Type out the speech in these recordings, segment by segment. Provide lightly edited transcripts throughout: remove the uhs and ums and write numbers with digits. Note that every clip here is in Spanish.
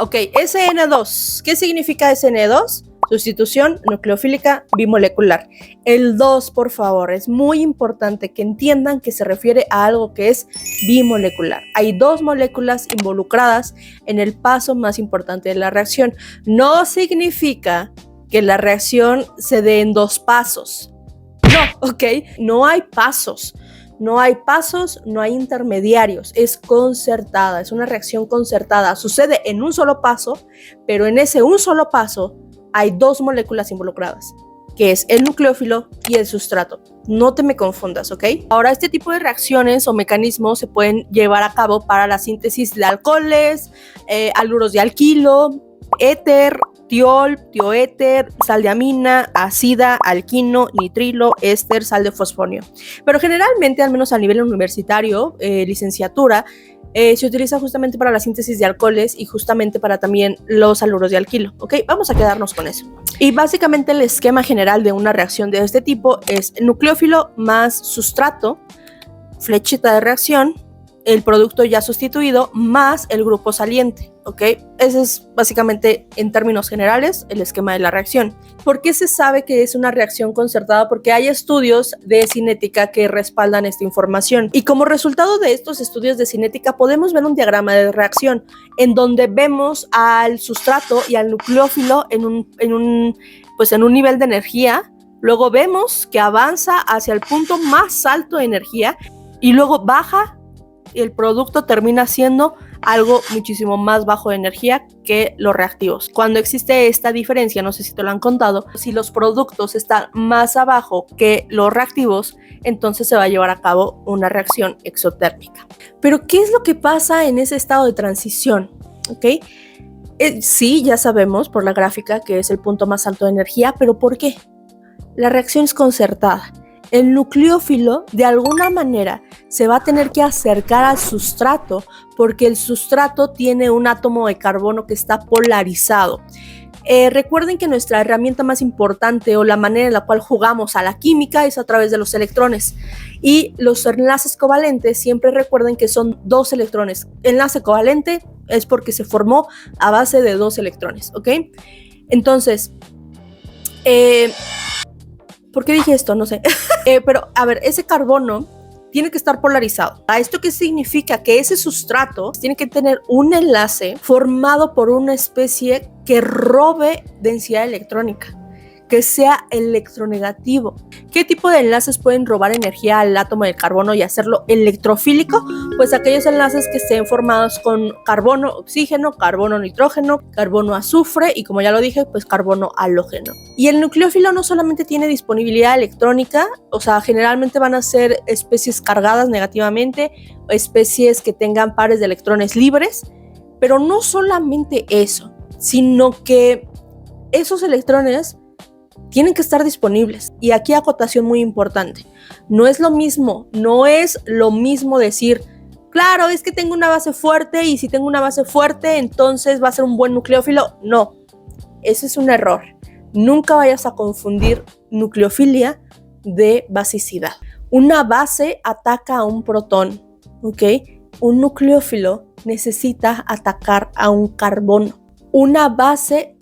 Ok, SN2. ¿Qué significa SN2? Sustitución nucleofílica bimolecular. El 2, por favor, es muy importante que entiendan que se refiere a algo que es bimolecular. Hay dos moléculas involucradas en el paso más importante de la reacción. No significa que la reacción se dé en dos pasos. No, ok, no hay pasos. No hay pasos, no hay intermediarios, es concertada, es una reacción concertada. Sucede en un solo paso, pero en ese un solo paso hay dos moléculas involucradas, que es el nucleófilo y el sustrato. No te me confundas, ¿ok? Ahora, este tipo de reacciones o mecanismos se pueden llevar a cabo para la síntesis de alcoholes, haluros de alquilo, éter, tiol, tioéter, sal de amina, ácida, alquino, nitrilo, éster, sal de fosfonio. Pero generalmente, al menos a nivel universitario, licenciatura, se utiliza justamente para la síntesis de alcoholes y justamente para también los haluros de alquilo, ¿ok? Vamos a quedarnos con eso. Y básicamente el esquema general de una reacción de este tipo es nucleófilo más sustrato, flechita de reacción, el producto ya sustituido más el grupo saliente, ¿ok? Ese es básicamente, en términos generales, el esquema de la reacción. ¿Por qué se sabe que es una reacción concertada? Porque hay estudios de cinética que respaldan esta información. Y como resultado de estos estudios de cinética, podemos ver un diagrama de reacción en donde vemos al sustrato y al nucleófilo en un nivel de energía. Luego vemos que avanza hacia el punto más alto de energía y luego baja y el producto termina siendo algo muchísimo más bajo de energía que los reactivos. Cuando existe esta diferencia, no sé si te lo han contado, si los productos están más abajo que los reactivos, entonces se va a llevar a cabo una reacción exotérmica. Pero ¿qué es lo que pasa en ese estado de transición? ¿Ok? Sí, ya sabemos por la gráfica que es el punto más alto de energía, pero ¿por qué? La reacción es concertada. El nucleófilo de alguna manera se va a tener que acercar al sustrato porque el sustrato tiene un átomo de carbono que está polarizado. Recuerden que nuestra herramienta más importante o la manera en la cual jugamos a la química es a través de los electrones, y los enlaces covalentes siempre recuerden que son dos electrones. Enlace covalente es porque se formó a base de dos electrones, ¿ok? Entonces, ¿por qué dije esto? No sé. Pero, a ver, ese carbono tiene que estar polarizado. ¿Esto qué significa? Que ese sustrato tiene que tener un enlace formado por una especie que robe densidad electrónica, que sea electronegativo. ¿Qué tipo de enlaces pueden robar energía al átomo de carbono y hacerlo electrofílico? Pues aquellos enlaces que estén formados con carbono, oxígeno, carbono, nitrógeno, carbono, azufre y, como ya lo dije, pues carbono, halógeno. Y el nucleófilo no solamente tiene disponibilidad electrónica, o sea, generalmente van a ser especies cargadas negativamente, especies que tengan pares de electrones libres, pero no solamente eso, sino que esos electrones tienen que estar disponibles. Y aquí acotación muy importante. No es lo mismo decir, claro, es que tengo una base fuerte y si tengo una base fuerte, entonces va a ser un buen nucleófilo. No, ese es un error. Nunca vayas a confundir nucleofilia de basicidad. Una base ataca a un protón, ¿ok? Un nucleófilo necesita atacar a un carbono. Una base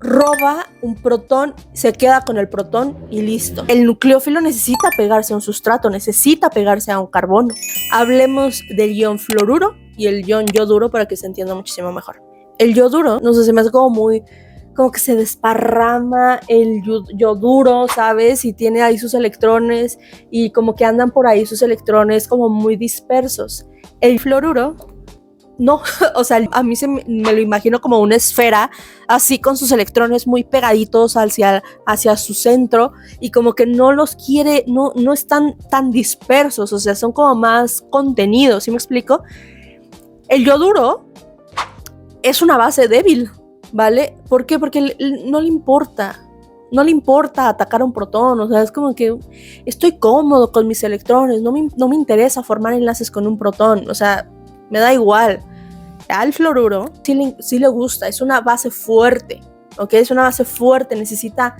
roba un protón, se queda con el protón y listo. El nucleófilo necesita pegarse a un sustrato, necesita pegarse a un carbono. Hablemos del ion fluoruro y el ion yoduro para que se entienda muchísimo mejor. El yoduro, no sé, se me hace como que se desparrama el yoduro, ¿sabes? Y tiene ahí sus electrones y como que andan por ahí sus electrones como muy dispersos. El fluoruro, no, o sea, a mí me lo imagino como una esfera, así con sus electrones muy pegaditos hacia su centro y como que no los quiere, no están tan dispersos, o sea, son como más contenidos, ¿sí me explico? El yoduro es una base débil, ¿vale? ¿Por qué? Porque no le importa atacar a un protón, o sea, es como que estoy cómodo con mis electrones, no me interesa formar enlaces con un protón, o sea, me da igual. Al fluoruro sí le gusta, es una base fuerte, ¿ok? Es una base fuerte, necesita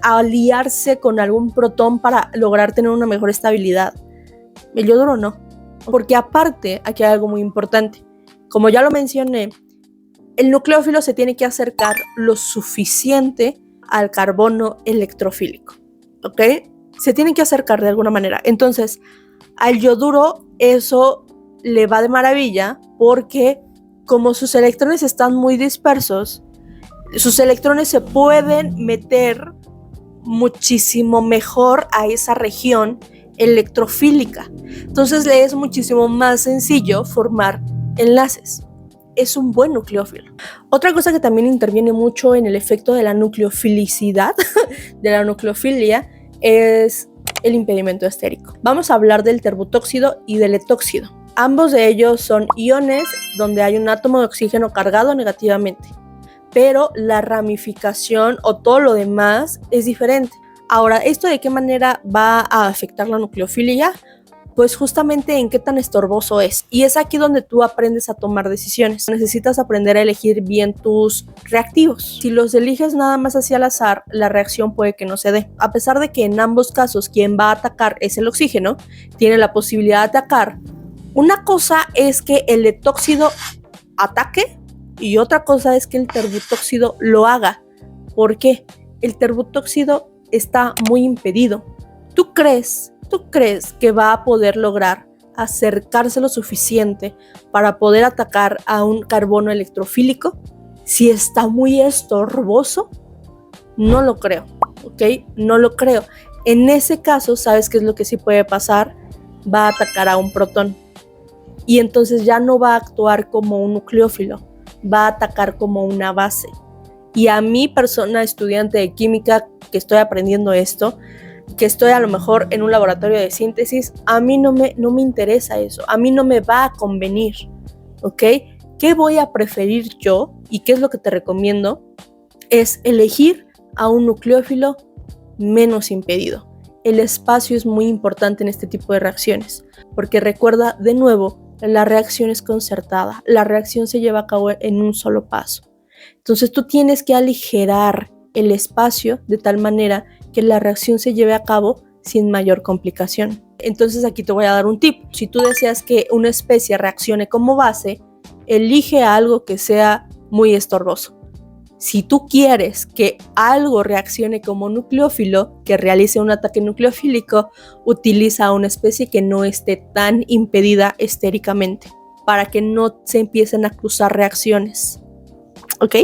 aliarse con algún protón para lograr tener una mejor estabilidad. El yoduro no, porque aparte, aquí hay algo muy importante. Como ya lo mencioné, el nucleófilo se tiene que acercar lo suficiente al carbono electrofílico, ¿ok? Se tiene que acercar de alguna manera. Entonces, al yoduro eso le va de maravilla porque como sus electrones están muy dispersos, sus electrones se pueden meter muchísimo mejor a esa región electrofílica. Entonces le es muchísimo más sencillo formar enlaces. Es un buen nucleófilo. Otra cosa que también interviene mucho en el efecto de la nucleofilicidad, de la nucleofilia, es el impedimento estérico. Vamos a hablar del terbutóxido y del etóxido. Ambos de ellos son iones donde hay un átomo de oxígeno cargado negativamente, pero la ramificación o todo lo demás es diferente. Ahora, ¿esto de qué manera va a afectar la nucleofilia? Pues justamente en qué tan estorboso es. Y es aquí donde tú aprendes a tomar decisiones. Necesitas aprender a elegir bien tus reactivos. Si los eliges nada más hacia el azar, la reacción puede que no se dé. A pesar de que en ambos casos quien va a atacar es el oxígeno, tiene la posibilidad de atacar. Una cosa es que el etóxido ataque y otra cosa es que el terbutóxido lo haga. ¿Por qué? El terbutóxido está muy impedido. ¿Tú crees que va a poder lograr acercarse lo suficiente para poder atacar a un carbono electrofílico? Si está muy estorboso, no lo creo, ¿ok? No lo creo. En ese caso, ¿sabes qué es lo que sí puede pasar? Va a atacar a un protón y entonces ya no va a actuar como un nucleófilo, va a atacar como una base. Y a mí, persona estudiante de química, que estoy aprendiendo esto, que estoy a lo mejor en un laboratorio de síntesis, a mí no me interesa eso, a mí no me va a convenir, ¿ok? ¿Qué voy a preferir yo? ¿Y qué es lo que te recomiendo? Es elegir a un nucleófilo menos impedido. El espacio es muy importante en este tipo de reacciones, porque recuerda de nuevo, la reacción es concertada, la reacción se lleva a cabo en un solo paso. Entonces tú tienes que aligerar el espacio de tal manera que la reacción se lleve a cabo sin mayor complicación. Entonces aquí te voy a dar un tip. Si tú deseas que una especie reaccione como base, elige algo que sea muy estorboso. Si tú quieres que algo reaccione como nucleófilo, que realice un ataque nucleofílico, utiliza una especie que no esté tan impedida estéricamente para que no se empiecen a cruzar reacciones. ¿Ok?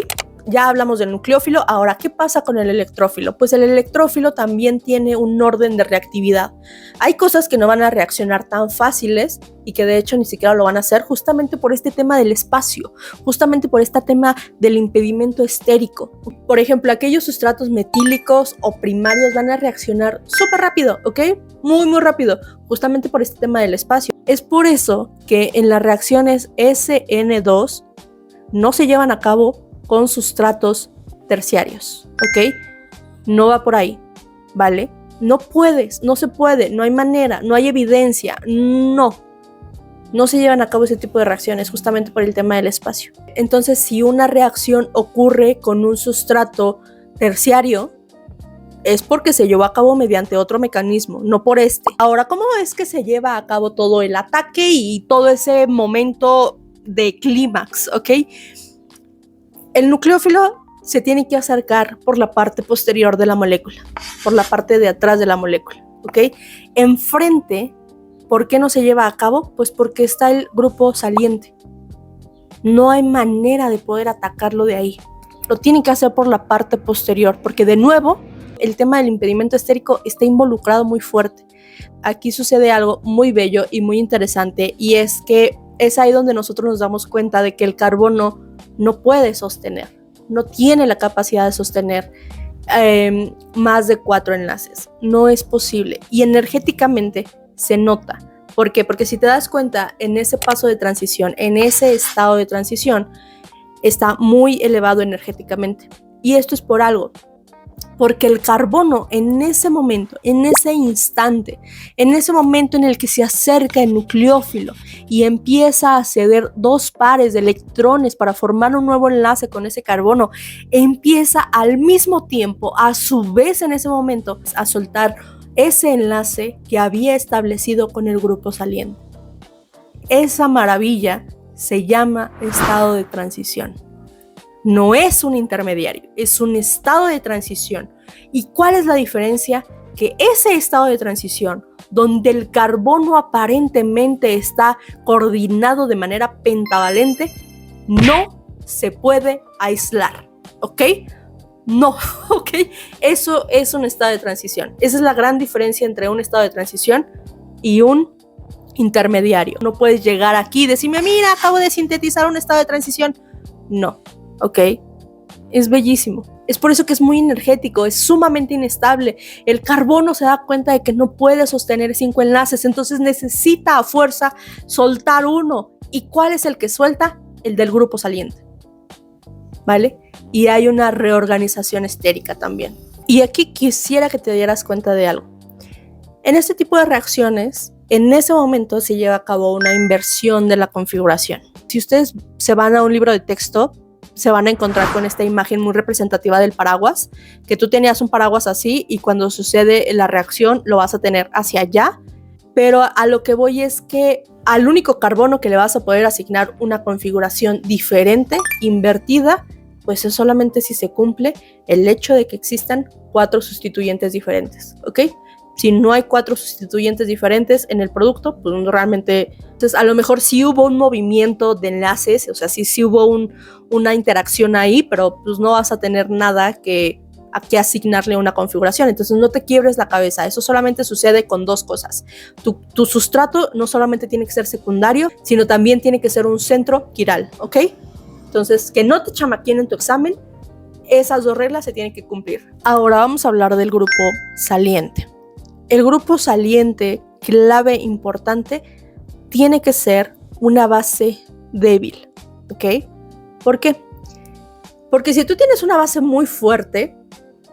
Ya hablamos del nucleófilo, ahora, ¿qué pasa con el electrófilo? Pues el electrófilo también tiene un orden de reactividad. Hay cosas que no van a reaccionar tan fáciles y que de hecho ni siquiera lo van a hacer justamente por este tema del espacio, justamente por este tema del impedimento estérico. Por ejemplo, aquellos sustratos metílicos o primarios van a reaccionar súper rápido, ¿ok? Muy, muy rápido, justamente por este tema del espacio. Es por eso que en las reacciones SN2 no se llevan a cabo con sustratos terciarios, ¿ok? No va por ahí, ¿vale? No puedes, no se puede, no hay manera, no hay evidencia, no se llevan a cabo ese tipo de reacciones justamente por el tema del espacio. Entonces, si una reacción ocurre con un sustrato terciario, es porque se llevó a cabo mediante otro mecanismo, no por este. Ahora, ¿cómo es que se lleva a cabo todo el ataque y todo ese momento de clímax, ¿ok? El nucleófilo se tiene que acercar por la parte posterior de la molécula, por la parte de atrás de la molécula, ¿ok? Enfrente, ¿por qué no se lleva a cabo? Pues porque está el grupo saliente. No hay manera de poder atacarlo de ahí. Lo tiene que hacer por la parte posterior, porque de nuevo, el tema del impedimento estérico está involucrado muy fuerte. Aquí sucede algo muy bello y muy interesante, y es que es ahí donde nosotros nos damos cuenta de que el carbono no puede sostener, no tiene la capacidad de sostener más de 4 enlaces. No es posible. Y energéticamente se nota. ¿Por qué? Porque si te das cuenta, en ese paso de transición, en ese estado de transición, está muy elevado energéticamente. Y esto es por algo. Porque el carbono en ese momento, en ese instante, en ese momento en el que se acerca el nucleófilo y empieza a ceder 2 pares de electrones para formar un nuevo enlace con ese carbono, empieza al mismo tiempo, a su vez en ese momento, a soltar ese enlace que había establecido con el grupo saliente. Esa maravilla se llama estado de transición. No es un intermediario, es un estado de transición. ¿Y cuál es la diferencia? Que ese estado de transición, donde el carbono aparentemente está coordinado de manera pentavalente, no se puede aislar, ¿ok? No, ¿ok? Eso es un estado de transición. Esa es la gran diferencia entre un estado de transición y un intermediario. No puedes llegar aquí y decirme, mira, acabo de sintetizar un estado de transición. No, ¿ok? Es bellísimo. Es por eso que es muy energético, es sumamente inestable. El carbono se da cuenta de que no puede sostener 5 enlaces, entonces necesita a fuerza soltar uno. ¿Y cuál es el que suelta? El del grupo saliente, ¿vale? Y hay una reorganización estérica también. Y aquí quisiera que te dieras cuenta de algo. En este tipo de reacciones, en ese momento se lleva a cabo una inversión de la configuración. Si ustedes se van a un libro de texto, se van a encontrar con esta imagen muy representativa del paraguas, que tú tenías un paraguas así y cuando sucede la reacción lo vas a tener hacia allá, pero a lo que voy es que al único carbono que le vas a poder asignar una configuración diferente, invertida, pues es solamente si se cumple el hecho de que existan 4 sustituyentes diferentes, ¿ok? Si no hay 4 sustituyentes diferentes en el producto, pues realmente, entonces a lo mejor sí hubo un movimiento de enlaces, o sea, sí hubo una interacción ahí, pero pues no vas a tener nada a que asignarle una configuración. Entonces no te quiebres la cabeza, eso solamente sucede con 2 cosas. Tu sustrato no solamente tiene que ser secundario, sino también tiene que ser un centro quiral, ¿ok? Entonces, que no te chamaqueen en tu examen, esas 2 reglas se tienen que cumplir. Ahora vamos a hablar del grupo saliente. El grupo saliente, clave importante, tiene que ser una base débil, ¿ok? ¿Por qué? Porque si tú tienes una base muy fuerte,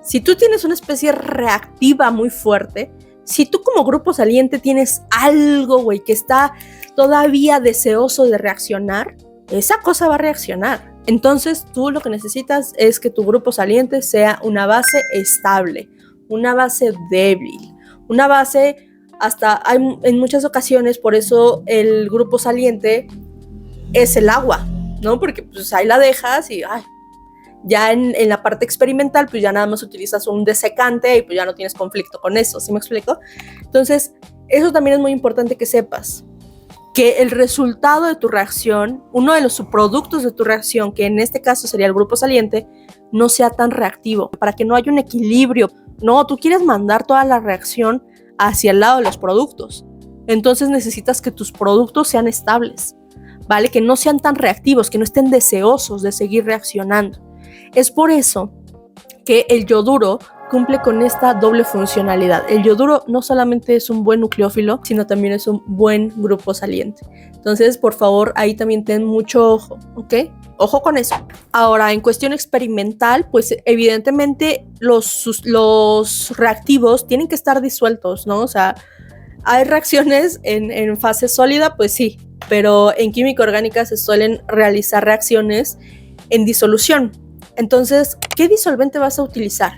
si tú tienes una especie reactiva muy fuerte, si tú como grupo saliente tienes algo, güey, que está todavía deseoso de reaccionar, esa cosa va a reaccionar. Entonces tú lo que necesitas es que tu grupo saliente sea una base estable, una base débil. Una base, hasta hay en muchas ocasiones, por eso el grupo saliente es el agua, ¿no? Porque pues ahí la dejas y ya en la parte experimental pues ya nada más utilizas un desecante y pues ya no tienes conflicto con eso, ¿sí me explico? Entonces, eso también es muy importante que sepas, que el resultado de tu reacción, uno de los subproductos de tu reacción, que en este caso sería el grupo saliente, no sea tan reactivo, para que no haya un equilibrio. No, tú quieres mandar toda la reacción hacia el lado de los productos. Entonces necesitas que tus productos sean estables, ¿vale? Que no sean tan reactivos, que no estén deseosos de seguir reaccionando. Es por eso que el yoduro cumple con esta doble funcionalidad. El yoduro no solamente es un buen nucleófilo, sino también es un buen grupo saliente. Entonces, por favor, ahí también ten mucho ojo, ¿ok? Ojo con eso. Ahora, en cuestión experimental, pues evidentemente los reactivos tienen que estar disueltos, ¿no? O sea, hay reacciones en fase sólida, pues sí, pero en química orgánica se suelen realizar reacciones en disolución. Entonces, ¿qué disolvente vas a utilizar?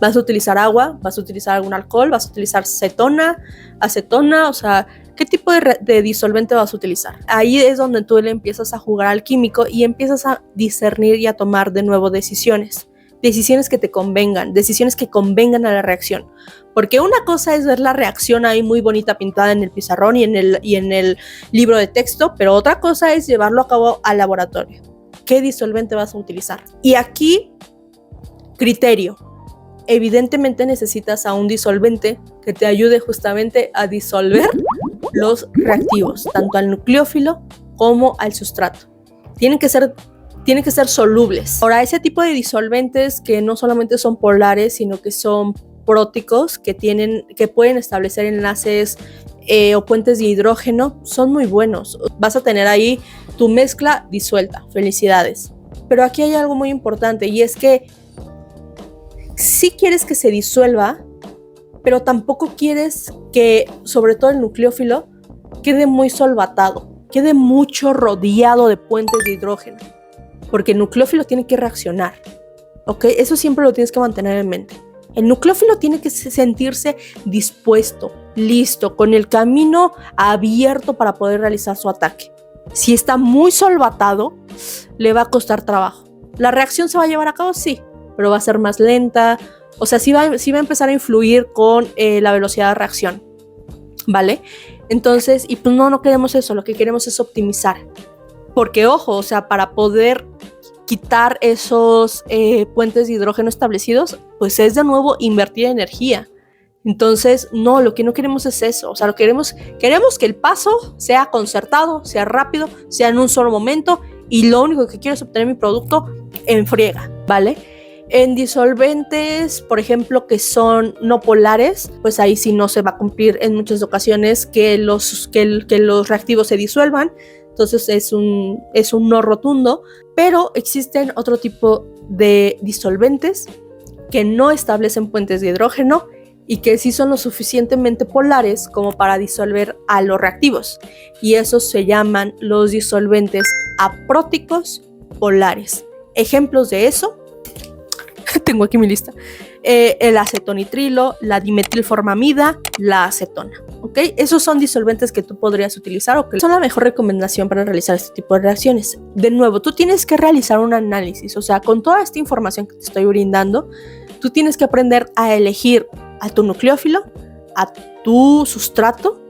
¿Vas a utilizar agua? ¿Vas a utilizar algún alcohol? ¿Vas a utilizar cetona, acetona? O sea, ¿qué tipo de disolvente vas a utilizar? Ahí es donde tú le empiezas a jugar al químico y empiezas a discernir y a tomar de nuevo decisiones. Decisiones que te convengan, decisiones que convengan a la reacción. Porque una cosa es ver la reacción ahí muy bonita pintada en el pizarrón y en el libro de texto, pero otra cosa es llevarlo a cabo al laboratorio. ¿Qué disolvente vas a utilizar? Y aquí, criterio. Evidentemente necesitas a un disolvente que te ayude justamente a disolver los reactivos, tanto al nucleófilo como al sustrato. Tienen que ser solubles. Ahora, ese tipo de disolventes que no solamente son polares, sino que son próticos, que pueden establecer enlaces o puentes de hidrógeno, son muy buenos. Vas a tener ahí tu mezcla disuelta. Felicidades. Pero aquí hay algo muy importante y es que sí quieres que se disuelva, pero tampoco quieres que, sobre todo el nucleófilo, quede muy solvatado, quede mucho rodeado de puentes de hidrógeno, porque el nucleófilo tiene que reaccionar, ¿ok? Eso siempre lo tienes que mantener en mente. El nucleófilo tiene que sentirse dispuesto, listo, con el camino abierto para poder realizar su ataque. Si está muy solvatado, le va a costar trabajo. ¿La reacción se va a llevar a cabo? Sí, pero va a ser más lenta. O sea, sí va a empezar a influir con la velocidad de reacción, ¿vale? Entonces, y pues no queremos eso, lo que queremos es optimizar. Porque, ojo, o sea, para poder quitar esos puentes de hidrógeno establecidos, pues es de nuevo invertir energía. Entonces, no, lo que no queremos es eso. O sea, queremos que el paso sea concertado, sea rápido, sea en un solo momento, y lo único que quiero es obtener mi producto en friega, ¿vale? En disolventes, por ejemplo, que son no polares, pues ahí sí no se va a cumplir en muchas ocasiones que los reactivos se disuelvan. Entonces es un no rotundo, pero existen otro tipo de disolventes que no establecen puentes de hidrógeno y que sí son lo suficientemente polares como para disolver a los reactivos. Y esos se llaman los disolventes apróticos polares. Ejemplos de eso, tengo aquí mi lista, el acetonitrilo, la dimetilformamida, la acetona. ¿Ok? Esos son disolventes que tú podrías utilizar o que son la mejor recomendación para realizar este tipo de reacciones. De nuevo, tú tienes que realizar un análisis, o sea, con toda esta información que te estoy brindando, tú tienes que aprender a elegir a tu nucleófilo, a tu sustrato,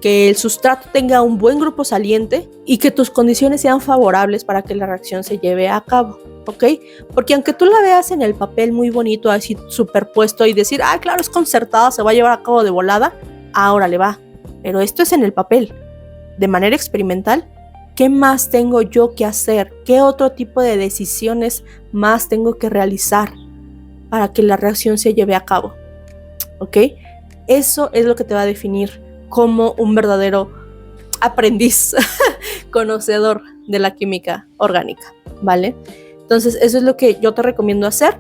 que el sustrato tenga un buen grupo saliente y que tus condiciones sean favorables para que la reacción se lleve a cabo, ¿ok? Porque aunque tú la veas en el papel muy bonito, así superpuesto y decir, ah, claro, es concertada, se va a llevar a cabo de volada, ahora le va. Pero esto es en el papel. De manera experimental, ¿qué más tengo yo que hacer? ¿Qué otro tipo de decisiones más tengo que realizar para que la reacción se lleve a cabo? ¿Ok? Eso es lo que te va a definir como un verdadero aprendiz conocedor de la química orgánica, ¿vale? Entonces, eso es lo que yo te recomiendo hacer.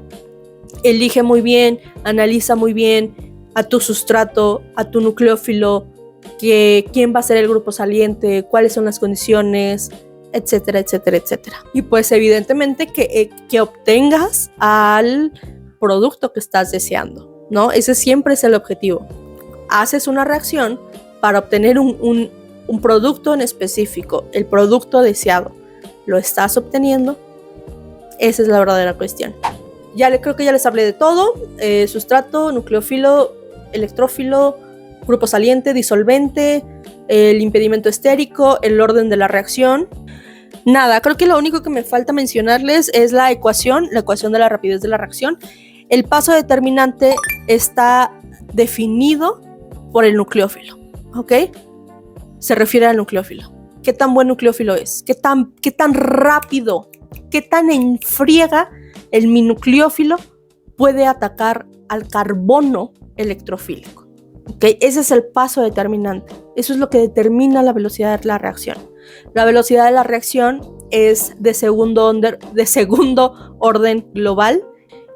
Elige muy bien, analiza muy bien a tu sustrato, a tu nucleófilo, quién va a ser el grupo saliente, cuáles son las condiciones, etcétera, etcétera, etcétera. Y pues evidentemente que obtengas al producto que estás deseando, ¿no? Ese siempre es el objetivo. Haces una reacción para obtener un producto en específico, el producto deseado. ¿Lo estás obteniendo? Esa es la verdadera cuestión. Creo que ya les hablé de todo. Sustrato, nucleófilo, electrófilo, grupo saliente, disolvente, el impedimento estérico, el orden de la reacción. Nada, creo que lo único que me falta mencionarles es la ecuación de la rapidez de la reacción. El paso determinante está definido por el nucleófilo, ¿ok? Se refiere al nucleófilo. ¿Qué tan buen nucleófilo es? ¿Qué tan rápido? ¿Qué tan en friega mi nucleófilo puede atacar al carbono electrofílico? ¿Okay? Ese es el paso determinante. Eso es lo que determina la velocidad de la reacción. La velocidad de la reacción es de segundo orden global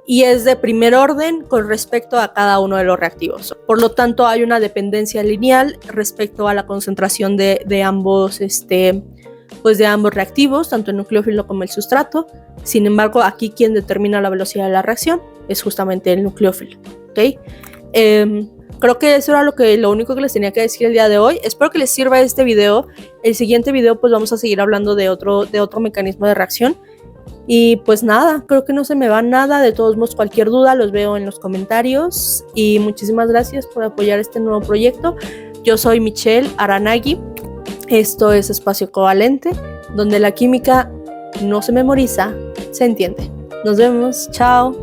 y es de primer orden con respecto a cada uno de los reactivos. Por lo tanto, hay una dependencia lineal respecto a la concentración de ambos reactivos, tanto el nucleófilo como el sustrato. Sin embargo, aquí quien determina la velocidad de la reacción es justamente el nucleófilo. ¿Okay? Creo que eso era lo único que les tenía que decir el día de hoy. Espero que les sirva este video. El siguiente video pues vamos a seguir hablando de otro mecanismo de reacción. Y pues nada, creo que no se me va nada. De todos modos, cualquier duda los veo en los comentarios. Y muchísimas gracias por apoyar este nuevo proyecto. Yo soy Michelle Aranagui. Esto es Espacio Covalente, donde la química no se memoriza, se entiende. Nos vemos, chao.